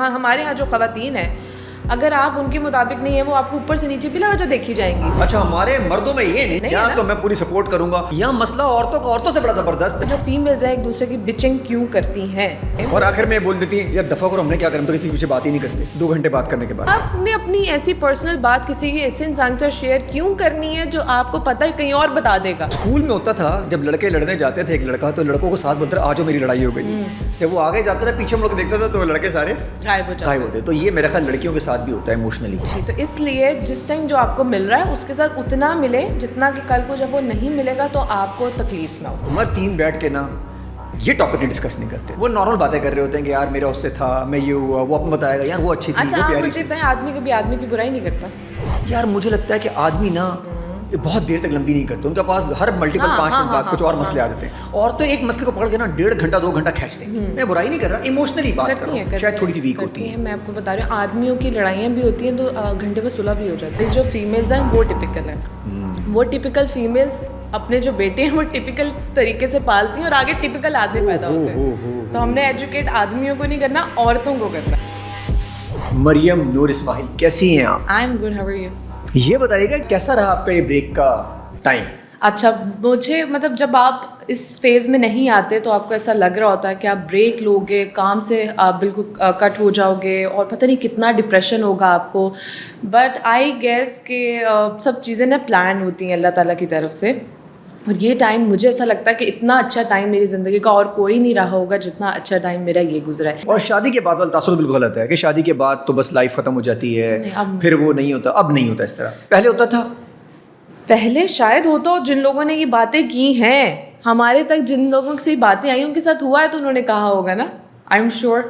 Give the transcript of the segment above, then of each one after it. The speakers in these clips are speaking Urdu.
ہاں ہمارے ہاں جو خواتین ہیں اگر آپ ان کے مطابق نہیں ہیں وہ آپ کو اوپر سے نیچے بلا وجہ دیکھی جائیں گی. اچھا ہمارے مردوں میں یہ نہیں یہاں تو میں پوری سپورٹ کروں گا. یہاں مسئلہ عورتوں کا عورتوں سے بڑا زبردست. جو فیمیلز ہیں ایک دوسرے کی بچنگ کیوں کرتی ہیں اور آخر میں بول دیتی ہیں یار دفعہ کرو ہم نے کیا کرنا, تو کسی کے پیچھے بات ہی نہیں کرتے 2 گھنٹے بات کرنے کے بعد. آپ نے اپنی ایسی پرسنل بات کسی کے ایسے انسان سے شیئر کیوں کرنی ہے جو آپ کو پتہ ہے کہیں اور بتا دے گا. اسکول میں ہوتا تھا جب لڑکے لڑنے جاتے تھے ایک لڑکا تو لڑکوں کو ساتھ بولتا تھا آ جاؤ میری لڑائی ہو گئی. جب وہ آگے جاتا تھا پیچھے مڑ کے دیکھتا تھا تو لڑکے سارے غائب ہوتے. تو یہ میرا خیال لڑکیوں کے ساتھ بھی ہوتا ہے ایموشنلی. تو اس لیے جس ٹائم جو آپ کو مل رہا ہے اس کے ساتھ اتنا ملے جتنا کہ کل کو جب وہ نہیں ملے گا تو آپ کو تکلیف نہ ہو. عمر 3 بیٹھ کے نا یہ ٹاپک نہیں ڈسکس نہیں کرتے, وہ نارمل باتیں کر رہے ہوتے ہیں کہ یار میرا اس سے تھا, میں یہ ہوا, وہ اپنا بتائے گا یار وہ اچھی تھی. اچھا آپ مجھے بتائیں آدمی کبھی آدمی کی برائی نہیں کرتا؟ یار مجھے لگتا ہے کہ آدمی نا بہت دیر تک لمبی نہیں کرتے, ان کے پاس ہر ملٹیپل 5 منٹ بعد کچھ اور مسئلے آ جاتے ہیں. اور تو ایک مسئلے کو پکڑ کے نا 1.5 گھنٹہ 2 گھنٹہ کھینچتے ہیں. میں برائی نہیں کر رہا, ایموشنلی بات کر رہا ہوں, شاید تھوڑی سی ویک ہوتی ہیں. میں آپ کو بتا رہی ہوں آدمیوں کی لڑائیاں بھی ہوتی ہیں تو گھنٹے میں صلح بھی ہو جاتی ہے. جو فیمیلز ہیں وہ ٹپیکل ہیں, وہ ٹپیکل فیمیلز اپنے جو بیٹے ہیں وہ ٹپیکل طریقے سے پالتی ہیں اور آگے ٹپیکل آدمی پیدا ہوتے ہیں. تو ہم نے ایجوکیٹ آدمیوں کو نہیں کرنا, عورتوں کو کرنا. مریم نور اسماعیل کیسی ہیں آپ؟ I am good, how are you? یہ بتائیے گا کیسا رہا آپ کا یہ بریک کا ٹائم؟ اچھا مجھے مطلب جب آپ اس فیز میں نہیں آتے تو آپ کو ایسا لگ رہا ہوتا ہے کہ آپ بریک لو گے, کام سے آپ بالکل کٹ ہو جاؤ گے اور پتہ نہیں کتنا ڈپریشن ہوگا آپ کو. بٹ آئی گیس کہ سب چیزیں نا پلان ہوتی ہیں اللہ تعالیٰ کی طرف سے. اور یہ ٹائم مجھے ایسا لگتا ہے کہ اتنا اچھا ٹائم میری زندگی کا اور کوئی نہیں رہا ہوگا جتنا اچھا ٹائم میرا یہ گزرا ہے. اور شادی کے بعد والا تاثر بالکل غلط ہے کہ شادی کے بعد تو بس لائف ختم ہو جاتی ہے, پھر وہ نہیں ہوتا. اب نہیں ہوتا اس طرح, پہلے ہوتا تھا. پہلے شاید ہوتا ہو, جن لوگوں نے یہ باتیں کی ہیں ہمارے تک, جن لوگوں سے یہ باتیں آئی ان کے ساتھ ہوا ہے تو انہوں نے کہا ہوگا نا, آئی ایم شیور.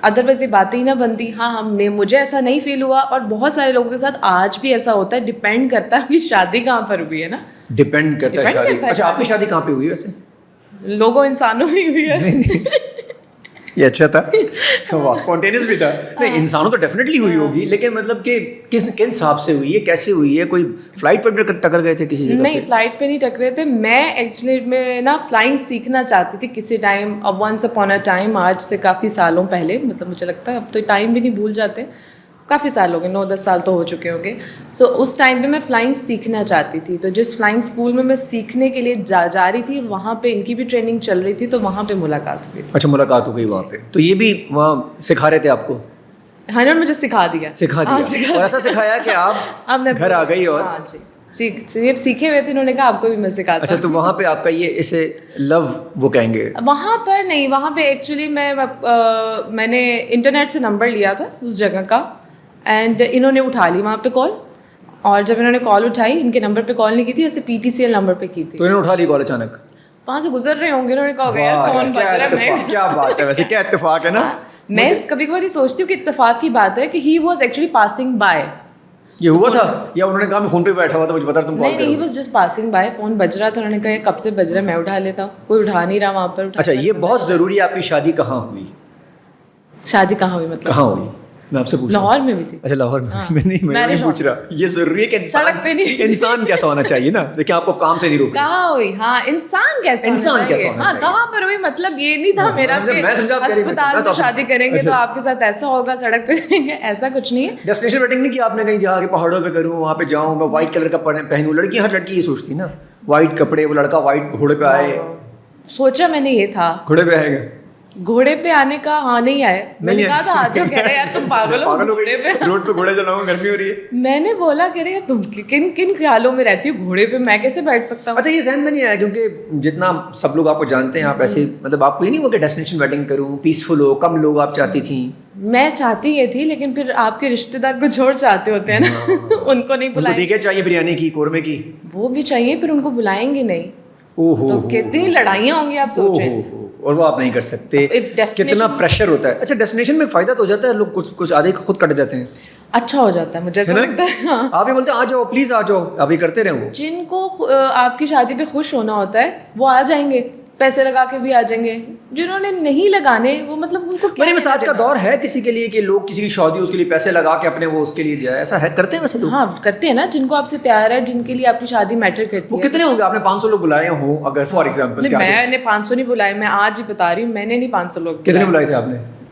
ادروائز یہ باتیں ہی نہ بنتی. ہاں مجھے ایسا نہیں فیل ہوا اور بہت سارے لوگوں کے ساتھ آج بھی ایسا ہوتا ہے. ڈپینڈ کرتا ہے کہ شادی کہاں پر ہوئی ہے نا, ڈپینڈ کرتا ہے شادی. اچھا آپ کی شادی کہاں پہ ہوئی ویسے؟ لوگوں انسانوں میں ہوئی ہے. یہ اچھا تھا, اسپونٹینیس بھی تھا. نہیں انسانوں تو ڈیفینیٹلی ہوئی ہوگی, لیکن مطلب کہ کن حساب سے ہوئی ہے, کیسے ہوئی ہے؟ کوئی فلائٹ پر ٹکر گئے تھے کسی جگہ؟ نہیں فلائٹ پہ نہیں ٹکرے تھے. میں ایکچولی میں نا فلائنگ سیکھنا چاہتی تھی کسی time, once upon a time, آج سے کافی سالوں پہلے. مطلب مجھے لگتا ہے اب تو ٹائم بھی نہیں بھول جاتے, کافی سال ہو گئے, 9-10 سال تو ہو چکے ہوں گے. سو اس ٹائم پہ میں فلائنگ سیکھنا چاہتی تھی. تو جس فلائنگ اسکول میں سیکھنے کے لیے جا رہی تھی وہاں پہ ان کی بھی ٹریننگ چل رہی تھی, تو وہاں پہ ملاقات ہوئی. اچھا ملاقات ہو گئی وہاں پہ, تو یہ بھی وہاں سکھا رہے تھے آپ کو؟ ہاں نے مجھے سکھا دیا. اور ایسا سکھایا کہ آپ گھر آ گئی اور سیکھے ہوئے تھے, انہوں نے کہا آپ کو بھی میں سکھاتا ہوں. اچھا تو وہاں پہ آپ کا یہ اسے لو وہ کہیں گے؟ وہاں پر نہیں, وہاں پہ ایکچولی میں نے انٹرنیٹ سے نمبر لیا تھا اس جگہ کا, اینڈ انہوں نے اٹھا لی وہاں پہ کال. اور جب انہوں نے کال اٹھائی, ان کے نمبر پہ کال نہیں کی تھی, ایسے PTCL نمبر پہ کی تھی. تو انہوں نے اٹھا لی کال اچانک؟ وہاں سے گزر رہے ہوں گے, انہوں نے کہا یار فون بج رہا ہے. کیا بات ہے ویسے, کیا اتفاق ہے نا. میں کبھی کبھی سوچتی ہوں کہ اتفاق کی بات ہے کہ he was actually passing by. یہ ہوا تھا یا انہوں نے کہا میں فون پہ بیٹھا ہوا تھا مجھے بتا تم کال کرو؟ نہیں, he was just passing by. Phone بج رہا تھا, انہوں نے کہا کب سے بج رہا ہے, میں اٹھا لیتا ہوں. کوئی اٹھا نہیں رہا وہاں پر. اچھا یہ بہت ضروری ہے, آپ کی شادی کہاں ہوئی؟ شادی کہاں ہوئی مطلب کہاں ہوئی؟ میں آپ سے پوچھ لاہور میں ہوئی تھی. اچھا لاہور میں. میں نہیں پوچھ رہا, یہ ضروری ہے کہ سڑک پہ نہیں, انسان کیسا ہونا چاہیے نا. دیکھیں آپ کو کام سے نہیں روکا. کہاں ہوئی؟ ہاں انسان کیسا ہونا چاہیے. ہاں کہاں پر ہوئی مطلب یہ نہیں تھا میرا کہ اسپتال میں شادی کریں گے تو آپ کے ساتھ ایسا ہوگا, سڑک پہ کریں گے, ایسا کچھ نہیں ہے. ڈیسٹینیشن ویڈنگ نہیں کی آپ نے کہیں جا کے پہاڑوں پہ کروں, وہاں پہ جاؤں, میں وائٹ کلر کا پہنوں. لڑکی ہر لڑکی یہ سوچتی نا, وائٹ کپڑے, وہ لڑکا وائٹ گھوڑے پہ آئے. سوچا میں نے یہ تھا گھوڑے پہ آئے گا, گھوڑے پہ آنے کا. ہاں نہیں آئے, میں نے کہا تھا آ جاؤ. کہہ رہے یار تم پاگل ہو گھوڑے پہ, روڈ پہ گھوڑے چلاؤں, گرمی ہو رہی ہے. میں نے بولا کہہ رہے یار تم کن خیالوں میں رہتی ہو, گھوڑے پہ میں کیسے بیٹھ سکتا ہوں. اچھا یہ ذہن میں نہیں آیا کیونکہ جتنا سب لوگ آپ کو جانتے ہیں آپ ایسے مطلب آپ کو یہ نہیں ہوا کہ ڈیسٹینیشن ویڈنگ کروں, پیسفل ہو, کم لوگ آپ چاہتی تھیں؟ میں چاہتی یہ تھی, لیکن پھر آپ کے رشتے دار کچھ اور چاہتے ہوتے ہیں نا, ان کو نہیں بلائیں. دیکھے چاہیے بریانی کی, قورمے کی, وہ بھی چاہیے, پھر ان کو بلائیں گے نہیں تو کتنی لڑائیاں ہوں گی آپ سوچیں. اور وہ آپ نہیں کر سکتے, کتنا پریشر ہوتا ہے. اچھا ڈیسٹینیشن میں فائدہ تو ہو جاتا ہے, لوگ کچھ آدھے خود کٹ جاتے ہیں, اچھا ہو جاتا ہے, مجھے ایسا لگتا ہے. آپ یہ بولتے ہیں آ جاؤ پلیز آ جاؤ, آپ یہ کرتے رہے. وہ جن کو آپ کی شادی پہ خوش ہونا ہوتا ہے وہ آ جائیں گے, پیسے لگا کے بھی آ جائیں گے. جنہوں نے نہیں لگانے وہ مطلب ان کو میرے مساج کا دور ہے کسی کے لیے کہ لوگ کسی کی شادی اس کے لیے پیسے لگا کے اپنے وہ اس کے لیے جائے, ایسا ہے کرتے ہیں ویسے لوگ؟ ہاں کرتے ہیں نا, جن کو آپ سے پیار ہے, جن کے لیے آپ کی شادی میٹر کرتی ہے. وہ کتنے ہوں گے؟ آپ نے 500 لوگ بلائے ہوں اگر فار ایگزامپل. میں نے 500 نہیں بلائے, میں آج ہی بتا رہی ہوں, میں نے نہیں 500 لوگ. کتنے بلائے تھے آپ نے؟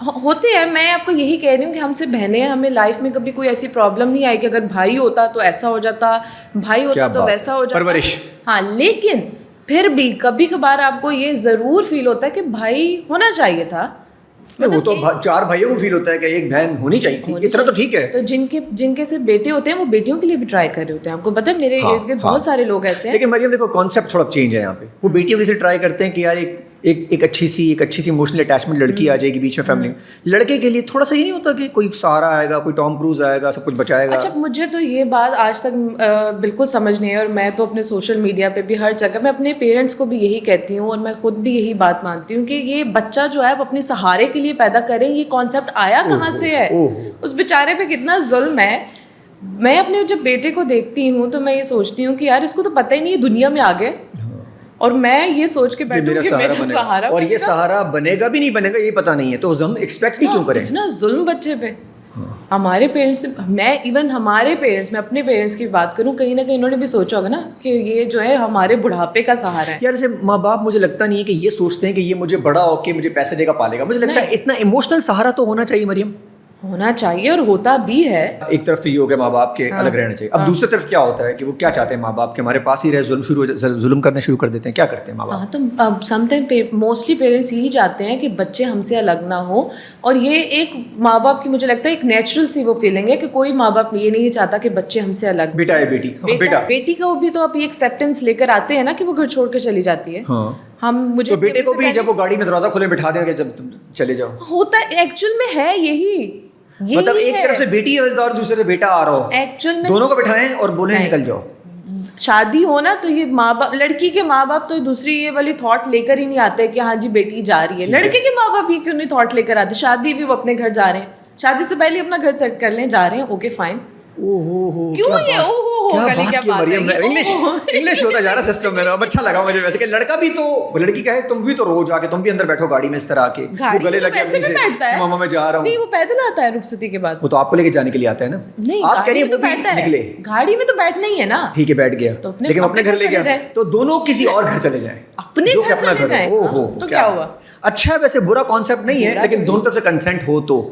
ہوتے ہیں. میں آپ کو یہی کہہ رہی ہوں کہ ہم سے بہنیں ہیں, ہمیں لائف میں کبھی کوئی ایسی پرابلم نہیں آئی کہ اگر بھائی ہوتا تو ایسا ہو جاتا, بھائی ہوتا تو ویسا ہو جاتا, پرورش. ہاں لیکن پھر بھی کبھی کبھار آپ کو یہ ضرور فیل ہوتا ہے کہ بھائی ہونا چاہیے تھا. وہ تو 4 بھائیوں کو فیل ہوتا ہے کہ ایک بہن ہونی چاہیے تھی, اتنا تو ٹھیک ہے. تو جن کے صرف بیٹے ہوتے ہیں وہ بیٹیوں کے لیے بھی ٹرائی کر رہے ہوتے ہیں. آپ کو پتہ ہے میرے ارد گرد بہت سارے لوگ ایسے ہیں. لیکن مریم دیکھو کانسیپٹ تھوڑا چینج ہے یہاں پہ. وہ بیٹیوں کے لیے ٹرائی کرتے ہیں کہ یار ایک اچھی سی ایموشنل اٹیچمنٹ لڑکی آ جائے گی بیچ میں فیملی میں. لڑکے کے لیے تھوڑا سا یہ نہیں ہوتا کہ کوئی سہارا آئے گا, کوئی ٹام کروز آئے گا, سب کچھ بچائے گا. اچھا مجھے تو یہ بات آج تک بالکل سمجھ نہیں ہے, اور میں تو اپنے سوشل میڈیا پہ بھی ہر جگہ میں اپنے پیرنٹس کو بھی یہی کہتی ہوں, اور میں خود بھی یہی بات مانتی ہوں کہ یہ بچہ جو ہے وہ اپنے سہارے کے لیے پیدا کریں. یہ کانسیپٹ آیا کہاں سے ہے؟ اس بیچارے پہ کتنا ظلم ہے. میں اپنے جب بیٹے کو دیکھتی ہوں تو میں یہ سوچتی ہوں کہ یار اس کو تو پتہ ہی نہیں ہے دنیا میں آگے, اور میں یہ سوچ کے بیٹھوں کہ میرا سہارا, اور یہ سہارا بنے گا بھی نہیں بنے گا یہ پتہ نہیں ہے, تو ہم ایکسپیکٹ بھی کیوں کریں. اتنا ظلم بچے پہ. ہمارے پیرنٹس, میں ایون ہمارے پیرنٹس, میں اپنے پیرنٹس کی بات کروں, کہیں نہ کہیں انہوں نے بھی سوچا ہوگا نا کہ یہ جو ہے ہمارے بڑھاپے کا سہارا ہے. یار ایسے ماں باپ مجھے لگتا نہیں ہے کہ یہ سوچتے ہیں کہ یہ مجھے بڑا ہو کے مجھے پیسے دے گا پالے گا. مجھے لگتا ہے اتنا ایموشنل سہارا تو ہونا چاہیے مریم, ہونا چاہیے اور ہوتا بھی ہے. ایک طرف تو یہ ہو گیا ماں باپ کے الگ رہنا چاہیے. اب دوسری طرف کیا ہوتا ہے کہ وہ کیا چاہتے ہیں ماں باپ کے ہمارے پاس ہی رہے, ظلم کرنا شروع کر دیتے ہیں. کیا کرتے ہیں ماں باپ؟ تو سم ٹائم موسٹلی پیرنٹس یہی چاہتے ہیں کہ بچے ہم سے الگ نہ ہوں, اور یہ ایک ماں باپ کی مجھے لگتا ہے ایک نیچرل سی وہ فیلنگ ہے کہ کوئی ماں باپ یہ نہیں چاہتا کہ بچے ہم سے الگ. بیٹا ہے بیٹی, بیٹی کا وہ بھی تو اب یہ ایکسیپٹینس لے کر آتے ہیں نا کہ وہ گھر چھوڑ کے چلی جاتی ہے. ہم مجھے بیٹے کو بھی جب وہ گاڑی میں دروازہ کھولے بٹھا دیں گے جب تم چلے جاؤ, ہوتا ہے ایکچوئل میں ہے یہی. مطلب ایک طرف سے بیٹی ہے اور دوسرے سے بیٹا آ رہا ہو, ایکچوئل میں دونوں کو بٹھائیں اور بولیں نکل جاؤ. شادی ہو نا تو یہ ماں باپ, لڑکی کے ماں باپ تو دوسری یہ والی تھاٹ لے کر ہی نہیں آتے کہ ہاں جی بیٹی جا رہی ہے. لڑکے کے ماں باپ یہ کیوں نہیں تھاٹ لے کر آتے؟ شادی بھی وہ اپنے گھر جا رہے ہیں, شادی سے پہلے اپنا گھر سیٹ کر لیں, جا رہے ہیں, اوکے فائن. انگلش ہوتا جا رہا سسٹم میں. اچھا لگا مجھے ویسے کہ لڑکا بھی تو لڑکی کا ہے, تم بھی تو روز آ کے تم بھی اندر بیٹھو گاڑی میں اس طرح کے, وہ گلے لگے اپنی سے ماما میں جا رہا ہوں. نہیں وہ پیدل آتا ہے رخصتی کے بعد. وہ تو آپ کو لے کے جانے کے لیے آتا ہے نا. نہیں آپ کہہ رہی ہیں وہ بھی نکلے, گاڑی میں تو بیٹھنا ہی ہے نا. ٹھیک ہے بیٹھ گیا, لیکن اپنے گھر لے گیا تو دونوں کسی اور گھر چلے جائیں, اپنے گھر چلے جائیں. تو کیا ہوا؟ اچھا ہے ویسے, برا کانسیپٹ نہیں ہے, لیکن دونوں طرف سے کنسنٹ ہو تو.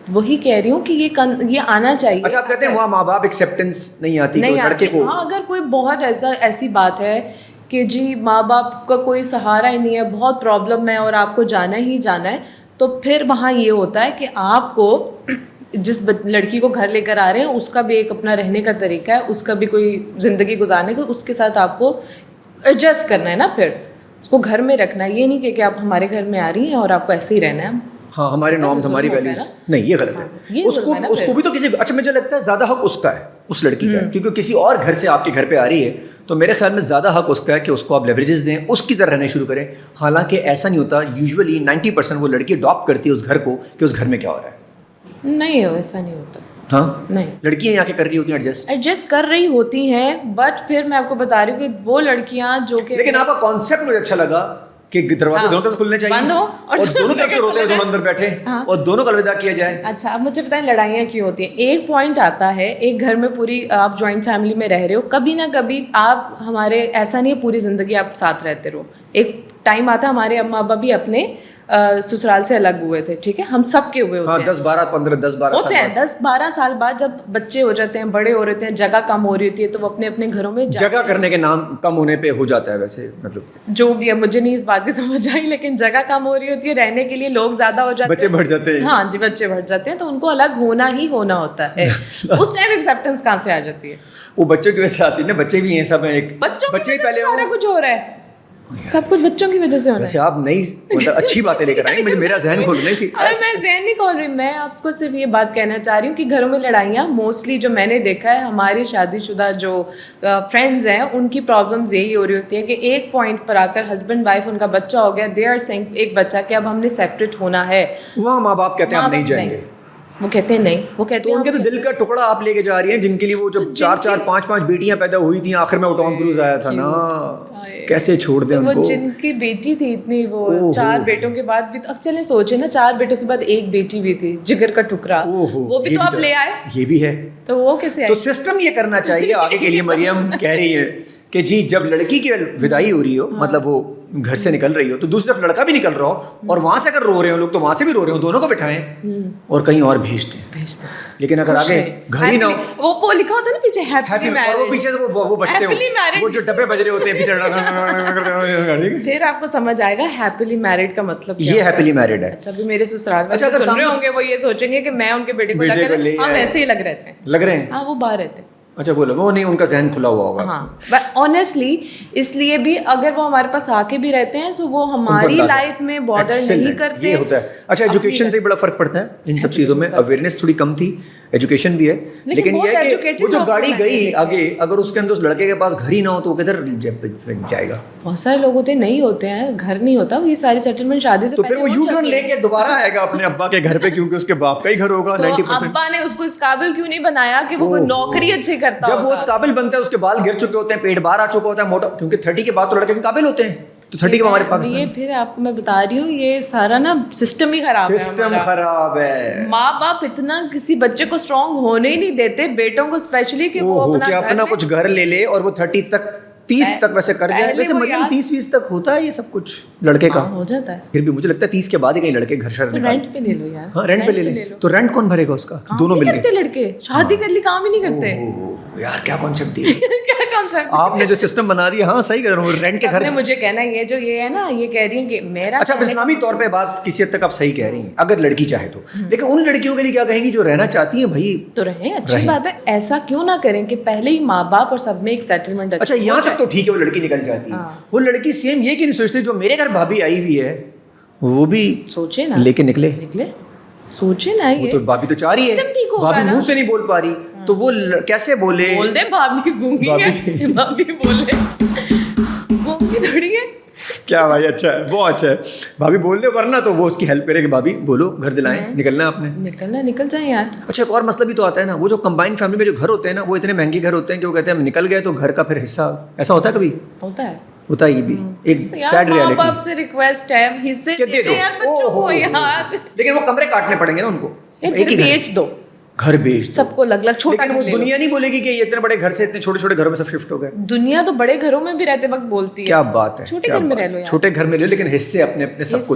وہی کہہ رہی ہوں کہ یہ آنا چاہیے. اچھا آپ کہتے ہیں وہاں ماں باپ ایکسیپٹنس نہیں آتی لڑکے کو. ہاں اگر کوئی بہت ایسی بات ہے کہ جی ماں باپ کا کوئی سہارا ہی نہیں ہے, بہت پرابلم ہے اور آپ کو جانا ہی جانا ہے, تو پھر وہاں یہ ہوتا ہے کہ آپ کو جس لڑکی کو گھر لے کر آ رہے ہیں اس کا بھی ایک اپنا رہنے کا طریقہ ہے, اس کا بھی کوئی زندگی گزارنے کا, اس کے ساتھ آپ کو ایڈجسٹ کرنا ہے نا, پھر اس کو گھر میں رکھنا ہے. یہ نہیں کہ آپ ہمارے گھر میں آ رہی ہیں اور آپ کو ایسے ہی رہنا ہے. ہاں ہمارے نارمز ہماری ویلیوز نہیں, یہ غلط ہے. اس کو بھی تو کسی, اچھا مجھے لگتا ہے زیادہ حق اس کا ہے, اس لڑکی کا, کیونکہ کسی اور گھر سے آپ کے گھر پہ آ رہی ہے تو میرے خیال میں زیادہ حق اس کا ہے کہ اس کو آپ لیوریجز دیں, اس کی طرح رہنے شروع کریں. حالانکہ ایسا نہیں ہوتا, یوزولی 90% وہ لڑکی اڈاپٹ کرتی ہے اس گھر کو کہ اس گھر میں کیا ہو رہا ہے. نہیں ایسا نہیں ہوتا. ہاں نہیں, لڑکیاں یہاں کے کر رہی ہوتی ہیں ایڈجسٹ کر رہی ہوتی ہیں, بٹ پھر میں آپ کو بتا رہی ہوں کہ وہ لڑکیاں جو کہ, لیکن آپ کا کانسیپٹ مجھے اچھا لگا کہ دروازے دونوں طرف کھلنے چاہیے اور دونوں طرف سے روتے ہوئے دونوں اندر بیٹھے اور دونوں کو الوداع کیا جائے. اچھا اب مجھے بتائیں لڑائیاں کیوں ہوتی ہیں؟ ایک پوائنٹ آتا ہے, ایک گھر میں پوری آپ جوائنٹ فیملی میں رہ رہے ہو, کبھی نہ کبھی آپ ہمارے ایسا نہیں ہے پوری زندگی آپ ساتھ رہتے رہو. ایک ٹائم آتا ہے, ہمارے اما ابا بھی اپنے سسرال سے الگ ہوئے تھے, ٹھیک ہے, ہم سب کے ہوئے ہوتے ہیں, 10-12 ہوتے ہیں 10-12 سال بعد جب بچے ہو جاتے ہیں, بڑے ہو رہتے ہیں, جگہ کم ہو رہی ہوتی ہے, تو وہ اپنے اپنے گھروں میں جگہ کرنے کے نام کم ہونے پہ ہو جاتا ہے. ویسے مطلب جو بھی ہے مجھے نہیں اس بات کی سمجھ آئی, لیکن جگہ کم ہو رہی ہوتی ہے, رہنے کے لیے لوگ زیادہ ہو جاتے ہیں, بچے بڑھ جاتے ہیں. ہاں جی بچے بڑھ جاتے ہیں, تو ان کو الگ ہونا ہی ہونا ہوتا ہے. اس ٹائم ایکسیپٹنس کہاں سے آ جاتی ہے؟ وہ بچوں کی وجہ سے آتی ہے نا, بچے بھی ہیں سب ہیں, ایک بچے پہلے سارا کچھ ہو رہا ہے, سب کچھ بچوں کی وجہ سے ہونا ہے. ویسے آپ نئی مطلب اچھی باتیں لے کر آئیں, مجھے میرا ذہن کھولنے سی. ارے میں ذہن نہیں کھول رہی, میں آپ کو صرف یہ بات کہنا چاہ رہی ہوں کہ گھروں میں لڑائیاں موسٹلی جو میں نے دیکھا ہے, ہماری شادی شدہ جو فرینڈز ہیں ان کی پرابلمز یہی ہو رہی ہوتی ہیں کہ ایک پوائنٹ پر آ کر ہسبینڈ وائف ان کا بچہ ہو گیا, دے آر سینگ ایک بچہ کہ اب ہم نے سیپریٹ ہونا ہے, وہاں ماں باپ کہتے ہیں ہم نہیں جائیں گے, وہ کہتے ہیں نہیں, وہ کہتے ہیں ان کے تو دل کا ٹکڑا آپ لے کے جا رہی ہیں, جن کے لیے وہ جب 4-4 5-5 بیٹیاں پیدا ہوئی تھیں, آخر میں وہ ٹام کروز آیا تھا نا, کیسے چھوڑ دیں ان کو. وہ جن کی بیٹی تھی اتنی, وہ 4 بیٹوں کے بعد بھی, چلیں سوچے نا 4 بیٹوں کے بعد ایک بیٹی بھی تھی, جگر کا ٹکڑا, وہ بھی تو آپ لے آئے. یہ بھی ہے, تو وہ کیسے آئے؟ تو سسٹم یہ کرنا چاہیے آگے کے لیے. مریم کہہ رہی ہے کہ جی جب لڑکی کی وداعی ہو رہی ہو, مطلب وہ گھر سے نکل رہی ہو, تو دوسری طرف لڑکا بھی نکل رہا ہو اور وہاں سے اگر رو رہے ہو لوگ تو وہاں سے بھی رو رہے ہو, دونوں کو بٹھائیں اور کہیں اور بھیج دیں. لیکن اگر آگے گھر ہی نہ ہو, وہ لکھا ہوتا ہے نا پیچھے ہیپی میرج, اور وہ پیچھے سے وہ بجتے ہو, وہ جو ڈبے بج رہے ہوتے ہیں پیچھے, پھر آپ کو سمجھ آئے گا ہیپیلی میرڈ کا مطلب یہ ہیپیلی میرڈ ہے. اچھا, ابھی میرے سسرال میں سن رہے ہوں گے وہ یہ سوچیں گے کہ میں ان کے بیٹے کو لگ رہے ہیں, ہم ایسے ہی لگ رہے ہیں, ہاں وہ باہر رہتے ہیں. اچھا بولو, وہ نہیں, ان کا ذہن کھلا ہوا ہوگا. ہاں آنیسٹلی, اس لیے بھی اگر وہ ہمارے پاس آ کے بھی رہتے ہیں تو وہ ہماری لائف میں بادر نہیں کرتے. یہ ہوتا ہے. اچھا, ایجوکیشن سے بڑا فرق پڑتا ہے ان سب چیزوں میں, اویئرنیس تھوڑی کم تھی, ایجوکیشن بھی ہے, لیکن یہ ہے کہ وہ جو گاڑی گئی آگے, اگر اس کے اندر اس لڑکے کے پاس گھر ہی نہ ہو تو وہ کدھر جائے گا. بہت سارے لوگ ہوتے ہیں نہیں ہوتے ہیں, گھر نہیں ہوتا, یہ ساری سیٹلمنٹ شادی سے تو پھر وہ یو ٹرن لے کے دوبارہ آئے گا اپنے ابا کے گھر پہ, کیونکہ اس کے باپ کا ہی گھر ہوگا 90%. ابا نے اس کو اس قابل کیوں نہیں بنایا کہ وہ کوئی نوکری اچھی کرتا. جب وہ اس قابل بنتا ہے, اس کے بال گر چکے ہوتے ہیں, پیٹ باہر آ چکا ہوتا ہے موٹا, کیونکہ 30 کے بعد تو لڑکے کے قابل ہوتے ہیں, تو 30 کے ہمارے پاس یہ پھر آپ کو میں بتا رہی ہوں, یہ سارا نا سسٹم ہی خراب ہے. سسٹم خراب ہے. ماں باپ اتنا کسی بچے کو اسٹرانگ ہونے ہی نہیں دیتے, بیٹوں کو اسپیشلی, کہ وہ اپنا کچھ گھر لے لے اور وہ 30 تک 30 تک ویسے کر جائے. ویسے مریم 30-20 تک ہوتا ہے یہ سب کچھ لڑکے کا, ہو جاتا ہے. پھر بھی مجھے لگتا ہے 30 کے بعد ہی کہیں لڑکے گھر شر رینٹ پہ لے لو یار. ہاں رینٹ پہ لے لیں, تو رینٹ کون بھرے گا اس کا, دونوں مل کے. لڑکے شادی کر لی کام ہی نہیں کرتے یار, کیا کانسیپٹ دیا آپ نے جو سسٹم بنا دیا. ہاں صحیح کہہ رہا ہوں, رینٹ کے گھر. مجھے کہنا یہ جو یہ ہے نا, یہ کہہ رہی ہیں کہ میرا, اچھا اسلامی طور پہ بات کسی حد تک آپ صحیح کہہ رہی ہیں اگر لڑکی چاہے تو, لیکن ان لڑکیوں کے لیے کیا کہیں گی جو رہنا چاہتی ہیں بھائی تو رہیں, اچھی بات ہے. ایسا کیوں نہ کریں کہ پہلے ہی ماں باپ اور سب میں ایک سیٹلمنٹ. اچھا یہاں تک تو ٹھیک ہے, وہ لڑکی نکل جاتی ہے, وہ لڑکی سیم یہ کہ نہیں سوچتی جو میرے گھر بھابھی آئی ہوئی ہے وہ بھی سوچے نا, لے کے نکلے سوچے نا. وہ تو بھابھی تو چاہ رہی ہے, بھابھی منہ سے نہیں بول پا رہی, تو وہ کیسے بول دے بھابھی گونگی ہے, بھابھی بولے گونگی تھوڑی ہے. کیا بھائی, اچھا ہے, بہت اچھا ہے. بھابھی بول دے, ورنہ تو وہ اس کی ہیلپ کرے کہ بھابھی بولو گھر دلائیں, نکلنا ہے آپ نے, نکل جائیں یار. اچھا ایک اور مسئلہ بھی تو آتا ہے نا, وہ جو کمبائن فیملی میں جو گھر ہوتے ہیں نا, وہ اتنے مہنگے گھر ہوتے ہیں کہ وہ کہتے ہیں ہم نکل گئے تو گھر کا پھر حصہ, ایسا ہوتا ہے کبھی؟ ہوتا ہے یہ بھی ایک سیڈ ریئلٹی. ماں باپ سے ریکویسٹ ہے حصے دے دو یار بچوں کو یار, لیکن وہ کمرے کاٹنے پڑیں گے نا ان کو, ایک ہی بیچ دو, گھر بیچ سب کو الگ الگ چھوٹا. لیکن وہ دنیا نہیں بولے گی کہ یہ اتنے بڑے گھر سے اتنے چھوٹے چھوٹے گھروں میں سب شفٹ ہو گئے. دنیا تو بڑے گھروں میں بھی رہتے وقت بولتی ہے. کیا بات ہے, چھوٹے گھر میں رہ لو یار, چھوٹے گھر میں لے, لیکن حصے اپنے اپنے سب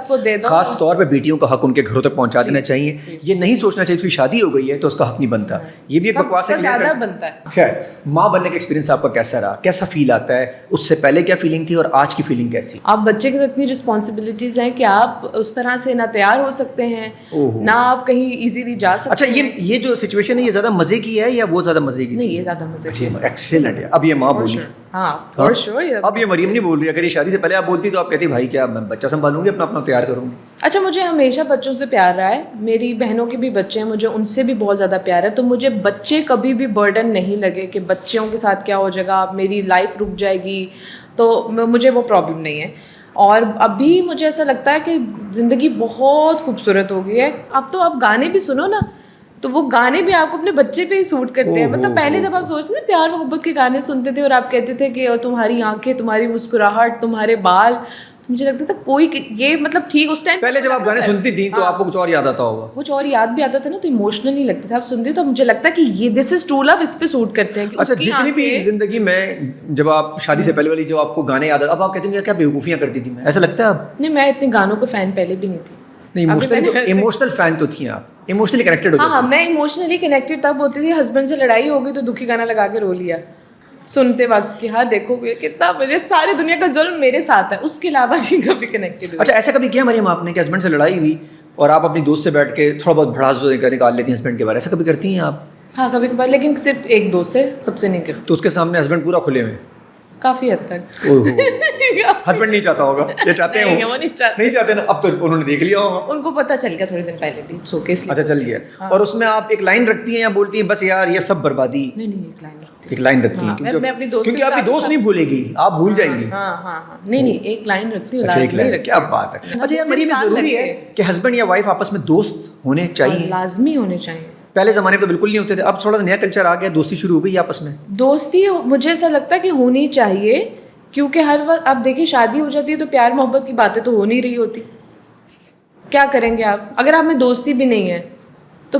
کو دے دو. خاص طور پہ بیٹیوں کا حق ان کے گھروں تک پہنچا دینا چاہیے. یہ نہیں سوچنا چاہیے کہ شادی ہو گئی ہے تو اس کا حق نہیں بنتا, یہ بھی ایک بکواس ہے. زیادہ بنتا ہے. خیر, ماں بننے کا ایکسپیرینس آپ کا کیسا رہا, کیسا فیل آتا ہے, اس سے پہلے کیا فیلنگ تھی اور آج کی فیلنگ کیسی؟ آپ بچے کے ساتھ اتنی رسپانسبلٹیز ہیں کہ آپ اس طرح سے نہ تیار ہو سکتے ہیں, نہ آپ کہیں ایزیلی جا سکتے ہیں. اچھا یہ جو سچویشن ہے یہ زیادہ مزے کی ہے یا وہ زیادہ مزے کی؟ نہیں, یہ زیادہ مزے کی ہے. ایکسیلنٹ ہے. اب یہ ماں بولی, ہاں فور شور. اب یہ مریم نہیں بول رہی, اگر یہ شادی سے پہلے آپ بولتی تو آپ کہتی بھائی کیا میں بچہ سنبھالوں گی, اپنا تیار کروں گی. اچھا, مجھے ہمیشہ بچوں سے پیار رہا ہے, میری بہنوں کے بھی بچے ہیں, مجھے ان سے بھی بہت زیادہ پیار ہے, تو مجھے بچے کبھی بھی برڈن نہیں لگے کہ بچوں کے ساتھ کیا ہو جائے گا, میری لائف رک جائے گی, تو مجھے وہ پرابلم نہیں ہے. اور ابھی مجھے ایسا لگتا ہے کہ زندگی بہت خوبصورت ہو گئی ہے. اب تو آپ گانے بھی سنو نا, تو وہ گانے بھی آپ کو اپنے بچے پہ ہی سوٹ کرتے ہیں. مطلب پہلے جب آپ سوچتے ہیں پیار محبت کے گانے سنتے تھے اور آپ کہتے تھے کہ تمہاری آنکھیں, تمہاری مسکراہٹ, تمہارے بال, تو مجھے لگتا تھا کوئی یہ مطلب ٹھیک اس ٹائم پہلے جب آپ گانے سنتی تھیں تو آپ کو کچھ اور یاد آتا ہوگا, کچھ اور یاد بھی آتا تھا نا, تو ایموشنل نہیں لگتے تھے. آپ سنتے تو مجھے لگتا ہے کہ یہ دس از ٹرو لو, اس پہ سوٹ کرتے ہیں. اچھا جتنی بھی زندگی میں جب آپ شادی سے پہلے والی جو آپ کو گانے یاد آتے, اب آپ کہتے ہیں کیا بیوقوفیاں کرتی تھی میں, ایسا لگتا ہے آپ؟ نہیں, میں اتنے گانوں کو فین پہلے بھی نہیں تھی. نہیں, ایموشنل فین تو تھی آپ, ایموشنلی کنیکٹڈ ہو. ہاں, میں ایموشنلی کنیکٹڈ تب ہوتی تھی, ہسبینڈ سے لڑائی ہو گئی تو دکھی گانا لگا کے رو لیا سنتے وقت کہ ہاں دیکھو کتنا مجھے ساری دنیا کا ظلم میرے ساتھ ہے, اس کے علاوہ نہیں کبھی کنیکٹڈ. اچھا ایسا کبھی کیا مریم آپ نے کہ ہسبینڈ سے لڑائی ہوئی اور آپ اپنی دوست سے بیٹھ کے تھوڑا بہت بھڑاس نکال لیتی ہیں ہسبینڈ کے بارے, ایسا کبھی کرتی ہیں آپ؟ ہاں کبھی کبھار, لیکن صرف ایک دوست سے, سب سے نہیں کرتی. تو اس کے سامنے ہسبینڈ پورا کھلے ہوئے کافی حد تک. ہسبینڈ نہیں چاہتا ہوگا, یہ چاہتے ہیں وہ نہیں چاہتے نا, اب تو انہوں نے دیکھ لیا ہوگا, ان کو پتہ چل گیا تھوڑے دن پہلے بھی. اچھا چل گیا. اور اس میں آپ ایک لائن رکھتی ہیں یا بولتی ہیں بس یار یہ سب بربادی؟ ایک لائن رکھتی ہیں کیونکہ آپ کی دوست نہیں بھولے گی, آپ بھول جائیں گی. نہیں, ایک لائن رکھتی ہوں. اچھا کیا بات ہے. اچھا یار مریم, یہ ضروری ہے کہ ہسبینڈ یا وائف آپس میں دوست ہونے چاہیے؟ لازمی ہونے چاہیے. پہلے زمانے میں تو بالکل نہیں ہوتے تھے, اب تھوڑا نیا کلچر آ گیا, دوستی شروع ہو گئی آپس میں. دوستی مجھے ایسا لگتا ہے کہ ہونی چاہیے, کیونکہ ہر وقت آپ دیکھیں شادی ہو جاتی ہے تو پیار محبت کی باتیں تو ہو نہیں رہی ہوتی. کیا کریں گے آپ, اگر آپ میں دوستی بھی نہیں ہے تو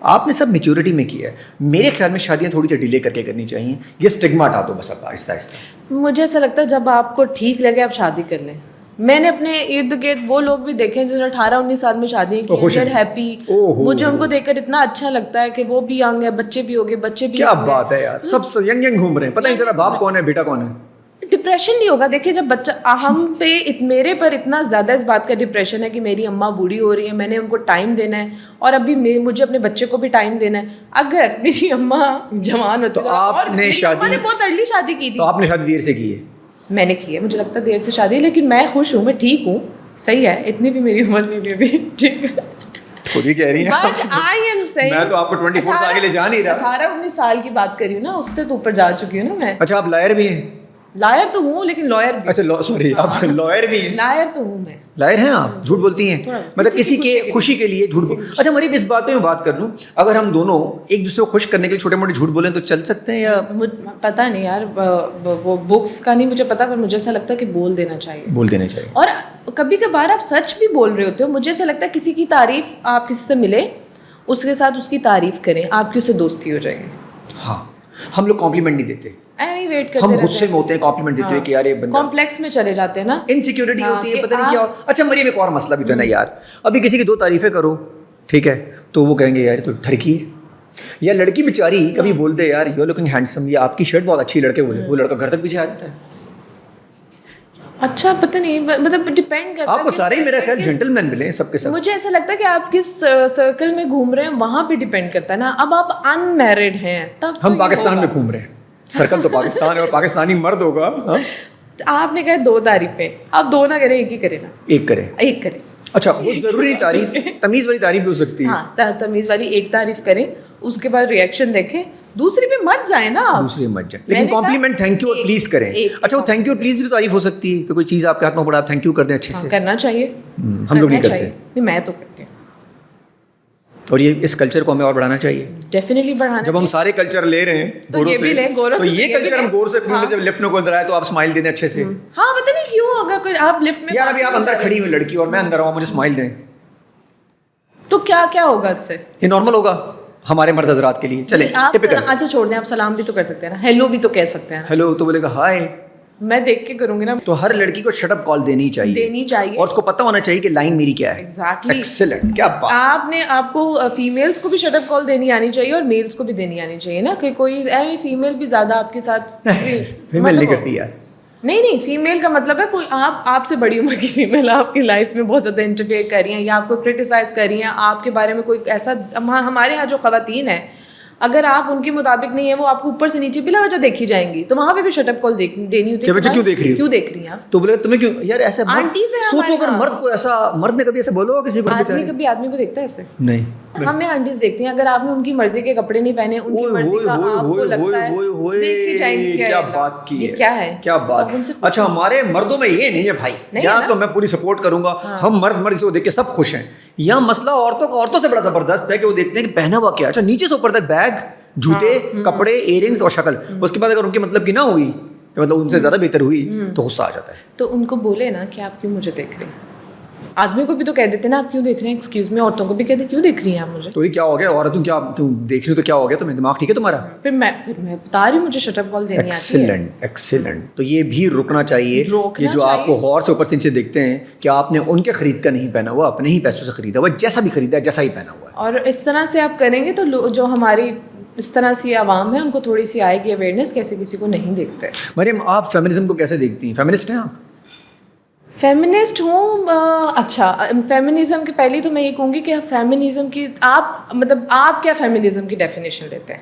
آپ نے سب میچورٹی میں کیا ہے. میرے خیال میں شادیاں تھوڑی سی ڈیلے کر کے کرنی چاہیے. یہ اسٹگما ہٹا دو بس اب آہستہ آہستہ. مجھے ایسا لگتا ہے جب آپ کو ٹھیک لگے آپ شادی کر لیں. میں نے اپنے ارد گرد وہ لوگ بھی دیکھے ہیں جنہوں نے 18-19 سال میں شادی کی, ہیپی. مجھے ان کو دیکھ کر اتنا اچھا لگتا ہے کہ وہ بھی ینگ ہے, بچے بھی ہو گئے, بچے بھی. کیا بات ہے یار, سب ینگ گھوم رہے ہیں, پتہ نہیں چلا باپ کون ہے بیٹا کون ہے. ڈپریشن نہیں ہوگا. دیکھیے جب بچہ, ہم پہ میرے پر اتنا زیادہ اس بات کا ڈپریشن ہے کہ میری اماں بوڑھی ہو رہی ہے, میں نے ان کو ٹائم دینا ہے, اور ابھی مجھے اپنے بچے کو بھی ٹائم دینا ہے. اگر میری اماں جوان ہوتی تو آپ نے شادی بہت ارلی شادی کی تھی. تو آپ نے شادی دیر سے کی ہے. میں نے کی ہے, مجھے لگتا ہے دیر سے شادی, لیکن میں خوش ہوں, میں ٹھیک ہوں, صحیح ہے. اتنی بھی میری عمر نہیں ابھی, ٹھیک ہے. خود ہی کہہ رہی ہیں. میں تو آپ کو 24 سے آگے لے جا نہیں رہا. 18-19 سال کی بات کری ہوں نا, اس سے تو اوپر جا چکی ہوں نا میں. اچھا آپ لائر بھی ہیں؟ لائر تو ہوں لیکن لائر بھی. اچھا سوری, آپ لائر بھی ہیں. لائر تو ہوں میں. لائر ہیں آپ, جھوٹ بولتی ہیں مطلب کسی کے خوشی کے لیے جھوٹ بول. اچھا مریب اس بات پہ میں بات کر لوں, اگر ہم دونوں ایک دوسرے کو خوش کرنے کے لیے چھوٹے موٹے جھوٹ بولیں تو چل سکتے ہیں یا پتہ نہیں یار, وہ بکس کا نہیں مجھے پتا, پر مجھے ایسا لگتا ہے کہ بول دینا چاہیے. بول دینا چاہیے. اور کبھی کبھار آپ سچ بھی بول رہے ہوتے ہو. مجھے ایسا لگتا ہے کسی کی تعریف, آپ کسی سے ملے, اس کے ساتھ اس کی تعریف کریں, آپ کی اس سے دوستی ہو جائے گی. ہاں ہم لوگ کمپلیمنٹ نہیں دیتے, ویٹ کرتے ہم غصے میں ہوتے ہیں, کمپلیمنٹ دیتے ہیں کہ یار یہ بندہ, کمپلیکس میں چلے جاتے ہیں نا, انسیکیورٹی ہوتی ہے, پتہ نہیں کیا. اچھا مریم ایک اور مسئلہ بھی تو ہے نا یار, ابھی کسی کی 2 تعریفیں کرو ٹھیک ہے تو وہ کہیں گے یار تو ٹھرکی ہے, یا لڑکی بیچاری کبھی بول دے یار یو لوکنگ ہینڈسم, یا آپ کی شرٹ بہت اچھی, لڑکے بولے, وہ لڑکا گھر تک پیچھے آ جاتا ہے. اچھا پتہ نہیں, مطلب ڈپینڈ کرتا ہے. آپ کو سارے ہی میرا خیال جینٹل مین ملے سب کے سب. مجھے ایسا لگتا ہے کہ آپ کس سرکل میں گھوم رہے ہیں وہاں پہ ڈپینڈ کرتا ہے نا. اب آپ ان میرڈ ہیں تب ہم پاکستان میں گھوم رہے ہیں, سرکل تو پاکستان ہے اور پاکستانی مرد ہوگا. آپ نے کہا 2 تعریفیں, آپ 2 نہ کریں, ایک ہی کریں نا. ایک کریں. اچھا وہ ضروری تعریف, تمیز والی تعریف بھی ہو سکتی ہے. ہاں تمیز والی ایک تعریف کریں, اس کے بعد ریئیکشن دیکھیں, دوسری پہ مت جائیں نا آپ. دوسری مت جائیں, لیکن کمپلیمنٹ تھینک یو اور پلیز کریں. اچھا وہ تھینک یو اور پلیز بھی تو تعریف ہو سکتی ہے کہ کوئی چیز آپ کے ہاتھ میں پڑا, آپ تھینک یو کر دیں اچھے سے. کرنا چاہیے, ہم لوگ نہیں کرتے. نہیں میں تو کرتی ہوں, اور یہ اس کلچر کو ہمیں اور بڑھانا چاہیے. ڈیفینیٹلی بڑھانا. جب ہم سارے کلچر لے رہے ہیں گوروں سے, تو یہ کلچر ہم گور سے جب لفٹ میں کوئی اندر آئے تو آپ اسمائل دیں اچھے سے. ہاں پتہ نہیں کیوں, اگر کوئی آپ لفٹ میں, یار ابھی آپ اندر کھڑی ہوئی لڑکی اور میں اندر آؤں, مجھے اسمائل دیں تو کیا ہوگا اس سے؟ یہ نارمل ہوگا ہمارے مرد حضرات کے لیے. چلیں اچھا چھوڑ دیں, آپ سلام بھی تو کر سکتے ہیں نا, ہیلو بھی تو کہہ سکتے ہیں. ہیلو تو بولے گا ہائے, میں دیکھ کے کروں گی نا. تو ہر لڑکی کو شٹ اپ کال دینی چاہیے اور اس کو پتہ ہونا چاہیے کہ لائن میری کیا ہے. Exactly, excellent. کیا بات. آپ کو فیمیلس کو بھی شٹ اپ کال دینی آنی چاہیے اور میلس کو بھی دینی آنی چاہیے نا, کہ کوئی فیمیل بھی زیادہ آپ کے ساتھ فیمیل نہیں کرتی یار. نہیں, فیمیل کا مطلب ہے کوئی آپ سے بڑی عمر کی فیمیل آپ کی لائف میں بہت زیادہ انٹرفیئر کر رہی ہیں, یا آپ کو کرٹیسائز کر رہی ہیں, آپ کے بارے میں کوئی ایسا. ہمارے یہاں جو خواتین ہیں, اگر آپ ان کے مطابق نہیں ہیں, وہ آپ کو اوپر سے نیچے بلا وجہ دیکھی جائیں گی, تو وہاں پہ بھی شٹ اپ کال دینی ہوتی ہے. کیوں دیکھ رہی ہیں آپ؟ تو بولے تمہیں کیوں یار ایسا. سوچو اگر مرد کو ایسا, مرد نے کبھی ایسا بولو کسی کو, کبھی آدمی کو دیکھتا ہے ایسے؟ نہیں, ہمیں آنٹیز دیکھتی ہیں, اگر آپ نے ان کی مرضی کے کپڑے نہیں پہنے, ان کی مرضی کا آپ کو لگتا ہے, دیکھی جائیں گی. کیا بات کی ہے, کیا ہے, کیا بات. اچھا ہمارے مردوں میں یہ نہیں ہے بھائی, یا تو میں پوری سپورٹ کروں گا, ہم مرد کو دیکھ کے سب خوش ہیں. یا مسئلہ عورتوں سے بڑا زبردست ہے کہ وہ دیکھتے ہیں کہ پہنا ہوا کیا. اچھا نیچے سے اوپر تک بیگ, جوتے, کپڑے, ایئرنگس اور شکل, اس کے بعد اگر ان کے مطلب کی نہ ہوئی, مطلب ان سے زیادہ بہتر ہوئی, تو غصہ آ جاتا ہے. تو ان کو بولے نا کہ آپ کیوں مجھے دیکھ رہے ہیں. آدمی کو بھی تو کہہ دیتے نا آپ کیوں دیکھ رہے ہیں, ایکسکیوز می. عورتوں کو بھی کہتے کیوں دیکھ رہی ہیں آپ مجھے. تو یہ کیا ہو گیا, عورتوں کیا تم دیکھ رہی ہو تو کیا ہو گیا, تمہیں دماغ ٹھیک ہے تمہارا. پھر میں بتا رہی ہوں مجھے شٹ اپ کال دینی آتی ہے. ایکسیلنٹ. تو یہ بھی رکنا چاہیے. یہ جو آپ کو غور سے اوپر سے نیچے دیکھتے ہیں کہ آپ نے ان کے خرید کا نہیں پہنا ہوا, اپنے ہی پیسوں سے خریدا ہوا, جیسا بھی خریدا ہے جیسا ہی پہنا ہوا ہے. اور اس طرح سے آپ کریں گے تو جو ہماری اس طرح سی عوام ہے, ان کو تھوڑی سی آئے گی اویئرنیس, کیسے کسی کو نہیں دیکھتے. مریم آپ فیمنزم کو کیسے دیکھتی ہیں, فیمنسٹ ہیں آپ؟ فیمنسٹ ہوں. اچھا فیمنزم کے پہلے تو میں یہ کہوں گی کہ فیمنزم کی آپ کیا فیمنزم کی ڈیفینیشن لیتے ہیں؟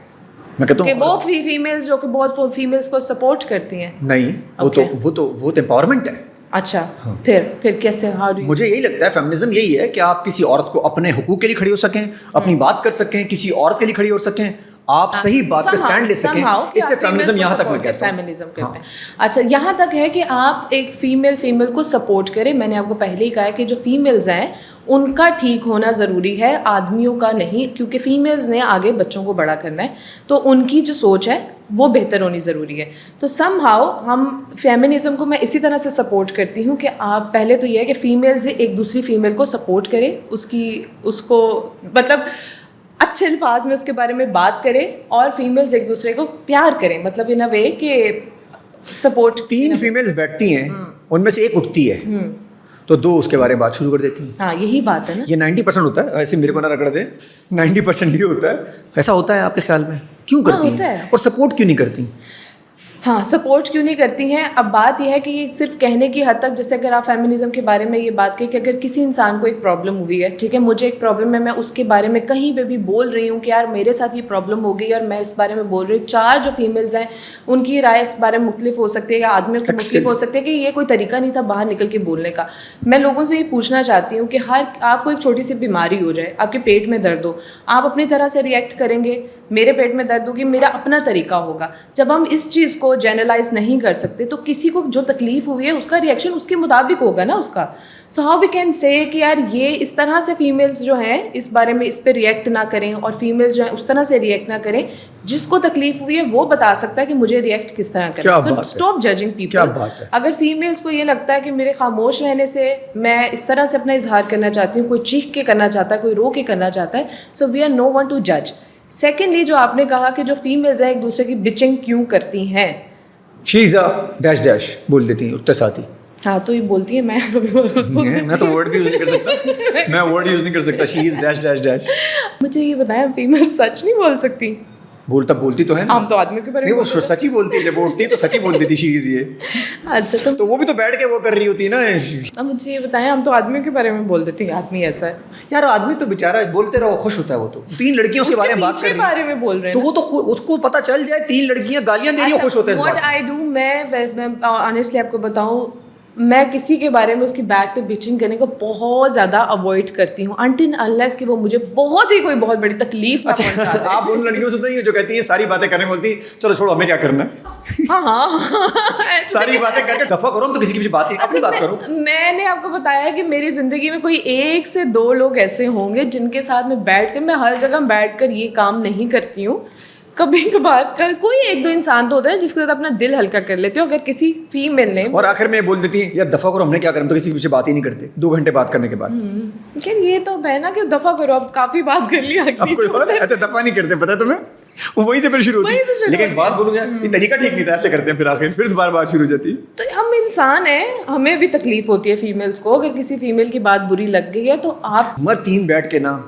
میں کہتا ہوں کہ وہ فیمیلز جو کہ بہت فیمیلز کو سپورٹ کرتی ہیں. نہیں, وہ تو امپاورمنٹ ہے. اچھا پھر کیسے, مجھے یہی لگتا ہے فیمنزم یہی ہے کہ آپ کسی عورت کو اپنے حقوق کے لیے کھڑی ہو سکیں, اپنی بات کر سکیں, کسی عورت کے لیے کھڑی ہو سکیں, آپ صحیح بات پہ اسٹینڈ لے سکیں. اس سے فیمنزم یہاں تک میں کہتا ہوں. فیمنزم کرتے ہیں. اچھا یہاں تک ہے کہ آپ ایک فیمیل کو سپورٹ کریں. میں نے آپ کو پہلے ہی کہا ہے کہ جو فیمیلز ہیں ان کا ٹھیک ہونا ضروری ہے, آدمیوں کا نہیں, کیونکہ فیمیلز نے آگے بچوں کو بڑا کرنا ہے, تو ان کی جو سوچ ہے وہ بہتر ہونی ضروری ہے. تو سم ہاؤ ہم فیمنزم کو میں اسی طرح سے سپورٹ کرتی ہوں کہ آپ پہلے تو یہ ہے کہ فیمیلز ایک دوسری فیمیل کو سپورٹ کریں, اس کو مطلب اچھے الفاظ میں اس کے بارے میں بات کریں اور فیمیلز ایک دوسرے کو پیار کریں, مطلب ان اے وے کہ سپورٹ. 3 فیمیلز بیٹھتی ہیں, ان میں سے ایک اٹھتی ہے تو 2 اس کے بارے میں بات شروع کر دیتی ہیں. ہاں یہی بات ہے نا, یہ 90% ہوتا ہے, ایسے میرے کو نہ رگڑ دیں, 90% یہ ہوتا ہے. ایسا ہوتا ہے آپ کے خیال میں کیوں کرتی ہیں اور سپورٹ کیوں نہیں کرتی؟ ہاں سپورٹ کیوں نہیں کرتی ہیں. اب بات یہ ہے کہ یہ صرف کہنے کی حد تک, جیسے اگر آپ فیمنزم کے بارے میں یہ بات کہیں کہ اگر کسی انسان کو ایک پرابلم ہوئی ہے, ٹھیک ہے, مجھے ایک پرابلم ہے, میں اس کے بارے میں کہیں پہ بھی بول رہی ہوں کہ یار میرے ساتھ یہ پرابلم ہو گئی اور میں اس بارے میں بول رہی ہوں, 4 جو فیمیلز ہیں ان کی رائے اس بارے میں مختلف ہو سکتی ہے یا آدمیوں کی مختلف ہو سکتی ہے, کہ یہ کوئی طریقہ نہیں تھا باہر نکل کے بولنے کا. میں لوگوں سے یہ پوچھنا چاہتی ہوں کہ آپ کو ایک چھوٹی سی بیماری ہو جائے, آپ کے پیٹ میں درد ہو, آپ اپنی طرح سے ریئیکٹ کریں گے, میرے پیٹ میں درد ہوگی, میرا اپنا طریقہ ہوگا. جب ہم اس چیز کو جنرلائز نہیں کر سکتے تو کسی کو جو تکلیف ہوئی ہے اس کا ریئیکشن اس کے مطابق ہوگا نا اس کا. So how we can say کہ یار یہ اس طرح سے فیمیلز جو ہیں اس بارے میں اس پہ ریئیکٹ نہ کریں, اور فیمیلز جو ہیں اس طرح سے ریئیکٹ نہ کریں. جس کو تکلیف ہوئی ہے وہ بتا سکتا ہے کہ مجھے ریئیکٹ کس طرح کرنا. سو اسٹاپ ججنگ پیپل. اگر فیمیلز کو یہ لگتا ہے کہ میرے خاموش رہنے سے میں اس طرح سے اپنا اظہار کرنا چاہتی ہوں, کوئی چیخ کے کرنا چاہتا ہے, کوئی رو کے کرنا چاہتا ہے, so we are no one to جج. سیکنڈلی جو آپ نے کہا کہ جو فیمیلز ہیں ایک دوسرے کی بچنگ کیوں کرتی ہیں, شیزا ڈیش ڈیش بول دیتی ہیں اٹھتے ساتھ ہی. ہاں تو یہ بولتی ہے, میں تو ورڈ بھی یوز نہیں کر سکتا, میں ورڈ یوز نہیں کر سکتا. شی از ڈیش ڈیش ڈیش. مجھے یہ بتایا فیمیل سچ نہیں بول سکتی؟ بولتی تو ہے نا, ہم تو آدمی کے بارے میں وہ سچ ہی بولتی ہے, جب وہ اٹھتی ہے تو سچ ہی بول دیتی شی از. یہ اچھا تو وہ بھی تو بیٹھ کے وہ کر رہی ہوتی ہے نا. اب مجھے یہ بتائیں, ہم تو آدمیوں کے بارے میں بول دیتے ہیں آدمی ایسا ہے. یار آدمی تو بیچارہ بولتے رہو خوش ہوتا ہے, وہ تو 3 لڑکیوں کے بارے میں بات کر بارے میں بول رہے ہیں تو وہ تو اس کو پتہ چل جائے 3 لڑکیاں گالیاں دے رہی ہیں, خوش ہوتا ہے اس بات. واٹ آئی ڈو, میں آنیسٹلی آپ کو بتاؤں, میں کسی کے بارے میں اس کی بیک پہ بچنگ کرنے کو بہت زیادہ اوائڈ کرتی ہوں انٹل انلیس کہ وہ مجھے بہت ہی کوئی بہت بڑی تکلیف نہ پہنچا دے. آپ ان لڑکیوں سے تو یہ جو کہتی ہیں ساری باتیں کرنے بولتی چلو چھوڑو ہمیں کیا کرنا ہے. ہاں ساری باتیں کر کے دفعہ کرو, ہم تو کسی کی بھی بات نہیں, اپنی بات کرو. میں نے آپ کو بتایا کہ میری زندگی میں کوئی 1 سے 2 لوگ ایسے ہوں گے جن کے ساتھ میں بیٹھ کر, میں ہر جگہ بیٹھ کر یہ کام نہیں کرتی ہوں. کبھی کبھار کوئی 1-2 انسان تو ہوتا ہے جس کے ساتھ اپنا دل ہلکا کر لیتے ہو. اگر کسی فیمیل نے, اور آخر میں بول دیتی ہے یار دفعہ کرو, ہم نے کیا کرنا, تو کسی کے پیچھے بات ہی نہیں کرتے 2 گھنٹے بات کرنے کے بعد. لیکن یہ تو ہے نا کہ دفعہ کرو, اب کافی بات کر لی. اچھا دفعہ نہیں کرتے, پتہ ہے تمہیں, وہیں سے پھر شروع ہوتی ہے. لیکن بات بولوں یار یہ طریقہ ٹھیک نہیں تھا, ایسے کرتے ہیں پھر آخر پھر دوبارہ بات شروع ہو جاتی ہے. تو ہم انسان ہیں, ہمیں بھی تکلیف ہوتی ہے فیمیلز کو. اگر کسی فیمیل کی بات بری لگ گئی ہے تو آپ مرد 3 بیٹھ کے نا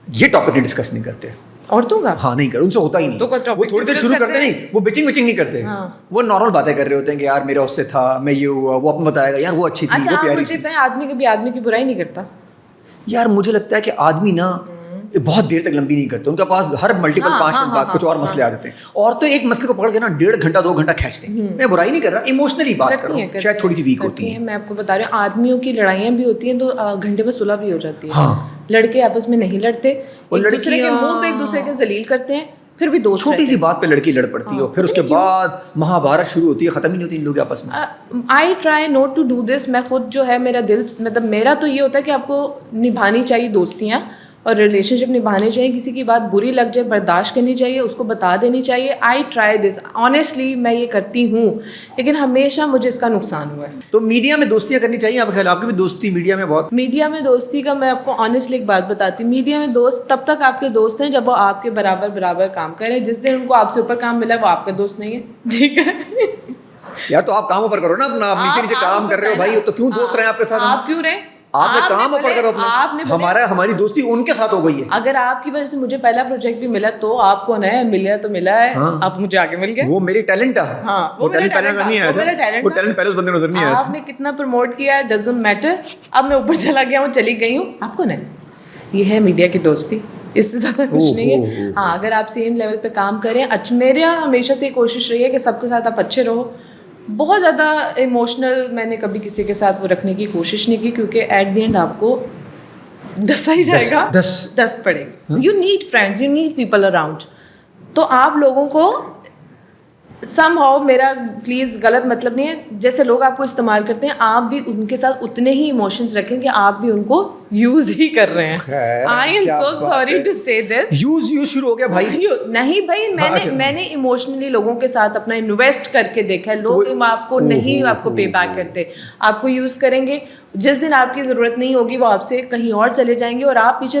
یہ ٹاپک نہیں ڈسکس نہیں کرتے عورتوں کا. ہاں نہیں کر, ان سے ہوتا ہی نہیں. وہ تھوڑی دیر شروع کرتے نہیں, وہ بچنگ نہیں کرتے, وہ نارمل باتیں کر رہے ہوتے ہیں کہ یار میرا اس سے تھا, میں یہ ہوا, وہ اپنا بتائے گا یار وہ اچھی تھی, وہ پیاری تھی. اچھا آدمی کبھی آدمی کی برائی نہیں کرتا. یار مجھے لگتا ہے کہ آدمی نا بہت دیر تک لمبی نہیں کرتے, ان کے پاس ہر ملٹیپل 5 منٹ بعد کچھ اور مسئلے آ جاتے ہیں. اور تو ایک مسئلے کو پکڑ کے نا 1.5 گھنٹہ 2 گھنٹہ کھینچتے ہیں. میں برائی نہیں کر رہا, ایموشنلی بات کر رہا ہوں, شاید تھوڑی سی ویک ہوتی ہے. میں آپ کو بتا رہی ہوں آدمیوں کی لڑائیاں بھی ہوتی ہیں تو گھنٹے میں صلح بھی ہو جاتی ہے. لڑکے آپس میں نہیں لڑتے, ایک دوسرے کے منہ پہ ایک دوسرے کے ذلیل کرتے ہیں, پھر بھی دوست. چھوٹی سی بات پہ لڑکی لڑ پڑتی ہے, پھر اس کے بعد مہابھارت شروع ہوتی ہے, ختم ہی نہیں ہوتی ان لوگوں کے آپس میں. I try not to do this. میں خود جو ہے میرا دل, مطلب میرا تو یہ ہوتا ہے کہ آپ کو نبھانی چاہیے دوستیاں اور ریلیشن شپ نبھانے چاہیے. کسی کی بات بری لگ جائے برداشت کرنی چاہیے, اس کو بتا دینی چاہیے. آئی ٹرائی دس آنیسٹلی, میں یہ کرتی ہوں, لیکن ہمیشہ مجھے اس کا نقصان ہوا ہے. تو میڈیا میں دوستیاں کرنی چاہیے. آپ خیال آپ کی بھی دوستی میڈیا میں بہت, میڈیا میں دوستی کا میں آپ کو آنیسٹلی ایک بات بتاتی ہوں. میڈیا میں دوست تب تک آپ کے دوست ہیں جب وہ آپ کے برابر کام کریں. جس دن ان کو آپ سے اوپر کام ملا وہ آپ کا دوست نہیں ہے, ٹھیک ہے. یار تو آپ کام اوپر کرو نا اپنا, آپ نیچے کام کر رہے ہو بھائی, تو کیوں دوست رہے آپ کے ساتھ؟ آپ کیوں رہے, آپ نے کام اوپر کرو اپنا. ہماری دوستی ان کے ساتھ ہو گئی ہے. اگر آپ کی وجہ سے مجھے پہلا پروجیکٹ بھی ملا تو آپ کو نیا ملا تو ملا ہے, آپ مجھے آگے مل گئے. وہ میری ٹیلنٹ ہے. ہاں وہ ٹیلنٹ پہلے نظر نہیں آیا, وہ ٹیلنٹ پہلے اس بندے نظر نہیں آیا. آپ نے کتنا پروموٹ کیا ڈزنٹ میٹر. اب میں اوپر چلا گیا ہوں, چلی گئی ہوں, آپ کو نہیں. یہ ہے میڈیا کی دوستی, اس سے زیادہ کچھ نہیں ہے. ہاں اگر آپ سیم لیول پہ کام کریں. میرا ہمیشہ سے کوشش رہی ہے کہ سب کے ساتھ آپ اچھے رہو. بہت زیادہ ایموشنل میں نے کبھی کسی کے ساتھ وہ رکھنے کی کوشش نہیں کی, کیونکہ ایٹ دی اینڈ آپ کو 10 ہی جائے گا, 10 پڑے گا. You need friends, you need people around. تو آپ لوگوں کو سم ہاؤ, میرا پلیز غلط مطلب نہیں ہے, جیسے لوگ آپ کو استعمال کرتے ہیں آپ بھی ان کے ساتھ اتنے ہی ایموشنز رکھیں کہ آپ بھی ان کو یوز ہی کر رہے ہیں. I am so sorry to say this. Use شروع ہو گیا بھائی. نہیں بھائی, میں نے ایموشنلی لوگوں کے ساتھ اپنا انویسٹ کر کے دیکھا ہے. لوگ آپ کو نہیں, آپ کو پے بیک کرتے, آپ کو یوز کریں گے. جس دن آپ کی ضرورت نہیں ہوگی وہ آپ سے کہیں اور چلے جائیں گے, اور آپ پیچھے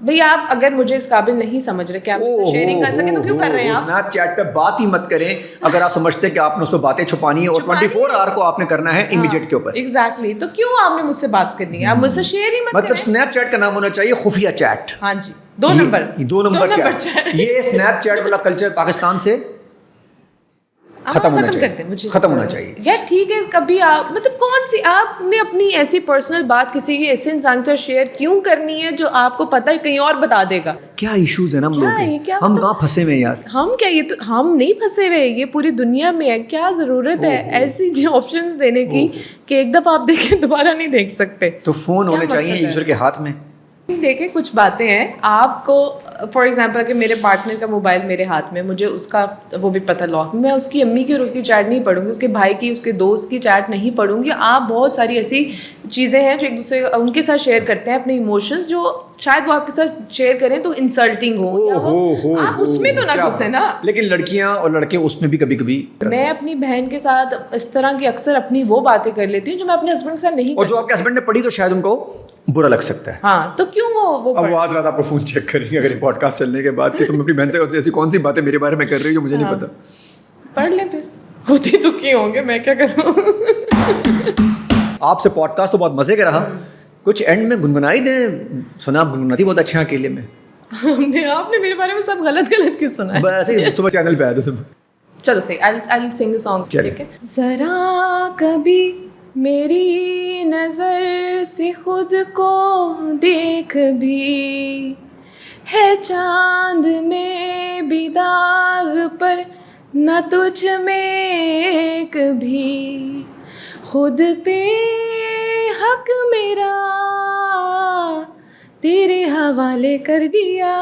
بھئی آپ اگر مجھے اس قابل نہیں سمجھ رہے کہ آپ مجھ سے شیئرنگ کر سکیں تو کیوں کر رہے ہیں آپ؟ اسنیپ چیٹ پہ بات ہی مت کریں اگر آپ سمجھتے ہیں کہ آپ نے اس پہ باتیں چھپانی ہے اور 24 آور کو آپ نے کرنا ہے امیڈیٹ کے اوپر. ایگزیکٹلی, تو کیوں آپ نے مجھ سے بات کرنی ہے؟ آپ مجھ سے شیئر ہی مت کریں. مطلب اسنیپ چیٹ کا نام ہونا چاہیے خفیہ چیٹ. ہاں جی, 2 نمبر چیٹ. یہ اسنیپ چیٹ والا کلچر پاکستان سے ختم ہونا چاہیے. یار ٹھیک ہے, کبھی آپ مطلب کون سی آپ نے اپنی ایسی پرسنل بات کسی کے ایسے انسان سے شیئر کیوں کرنی ہے جو آپ کو پتہ ہے کہیں اور بتا دے گا؟ کیا ایشوز ہیں نا ہم لوگ کے, ہم کہاں پھنسے ہوئے یار. ہم کیا, یہ تو ہم نہیں پھنسے ہوئے, یہ پوری دنیا میں ہے. کیا ضرورت ہے ایسی آپشنز دینے کی کہ ایک دفعہ آپ دیکھیں دوبارہ نہیں دیکھ سکتے؟ تو فون ہونے چاہیے ایک دوسرے کے ہاتھ میں. دیکھیں کچھ باتیں ہیں آپ کو, فار ایگزامپل اگر میرے پارٹنر کا موبائل میرے ہاتھ میں, مجھے اس کا وہ بھی پتہ لاک, میں اس کی امی کی اور اس کی چیٹ نہیں پڑھوں گی, اس کے بھائی کی, اس کے دوست کی چیٹ نہیں پڑھوں گی. آپ بہت ساری ایسی چیزیں ہیں جو ایک دوسرے ان کے ساتھ شیئر کرتے ہیں, اپنے ایموشنز جو شاید وہ آپ کے ساتھ شیئر کریں تو انسلٹنگ ہو, آپ اس میں تو نہ گھسیں نا. لیکن لڑکیاں اور لڑکے اس میں بھی کبھی کبھی, میں اپنی بہن کے ساتھ اس طرح کی اکثر اپنی وہ باتیں کر لیتی ہوں جو میں اپنے ہسبینڈ کے ساتھ نہیں, اور جو آپ کے ہسبینڈ نے پڑھی تو شاید ان کو برا لگ سکتا ہے. ہاں تو کیوں وہ اب وہ آج رات آپ کو فون چیک کریں گے اگر یہ پوڈ کاسٹ چلنے کے بعد کہ تم اپنی بہن سے ایسی کون سی باتیں میرے بارے میں کر رہی ہو, مجھے نہیں پتا. پڑھ لیں پھر, ہوتی تو کی ہوں گے, میں کیا کروں. آپ سے پوڈ کاسٹ تو بہت مزے کا رہا, کچھ اینڈ میں گنگنائی دیں. سنا آپ گنگناتی بہت اچھا اکیلے میں. آپ نے میرے بارے میں سب غلط کیوں سنا ہے؟ بس ایسے ہی صبح چینل پہ آیا تھا صبح. چلو صحیح, I'll sing a song. ٹھیک ہے. ذرا کبھی میری نظر سے خود کو دیکھ بھی, ہے چاند میں بھی داغ پر نہ تجھ میں کبھی, خود پہ حق میرا تیرے حوالے کر دیا.